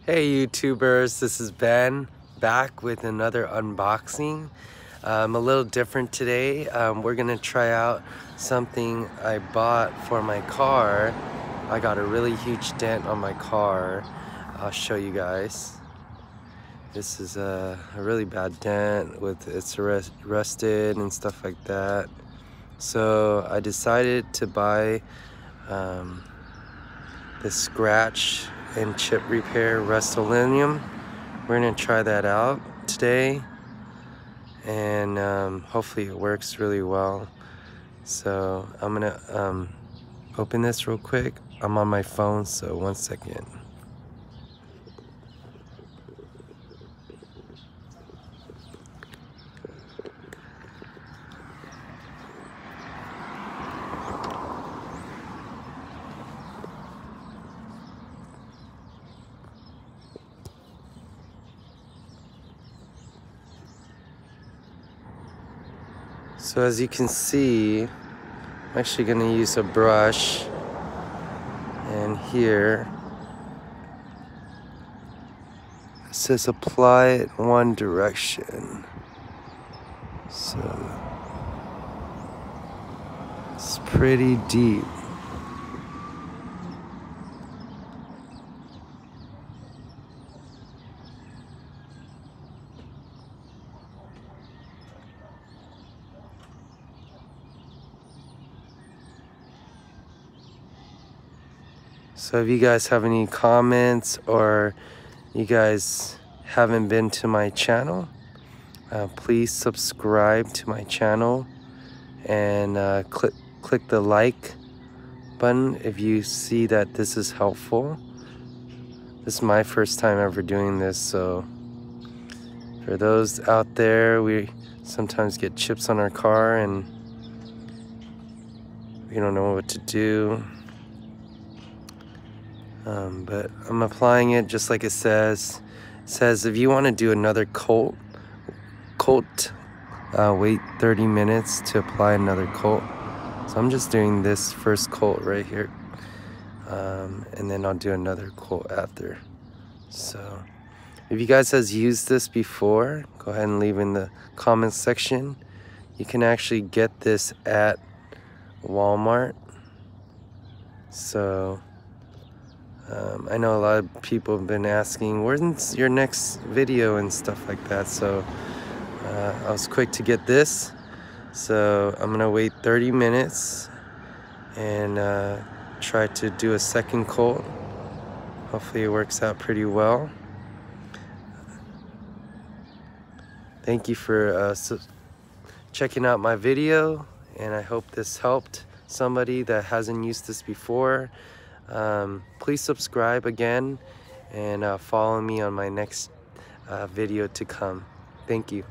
Hey YouTubers, this is Ben back with another unboxing. A little different today. We're gonna try out something I bought for my car. I got a really huge dent on my car. I'll show you guys. This is a really bad dent with it's rusted and stuff like that. So I decided to buy the scratch and chip repair Rust-Oleum. We're gonna try that out today, and hopefully it works really well. So I'm gonna open this real quick. I'm on my phone, so 1 second. So as you can see, I'm actually gonna use a brush, and here it says apply it one direction. So it's pretty deep. So if you guys have any comments, or you guys haven't been to my channel, please subscribe to my channel and click the like button if you see that this is helpful. This is my first time ever doing this, so for those out there, we sometimes get chips on our car and we don't know what to do. But I'm applying it just like it says. It says if you want to do another coat, wait 30 minutes to apply another coat. So I'm just doing this first coat right here, and then I'll do another coat after. So if you guys has used this before, go ahead and leave in the comments section. You can actually get this at Walmart. So I know a lot of people have been asking, when's your next video and stuff like that. So I was quick to get this. So I'm gonna wait 30 minutes and try to do a second coat. Hopefully it works out pretty well. Thank you for checking out my video, and I hope this helped somebody that hasn't used this before. Please subscribe again and follow me on my next video to come. Thank you.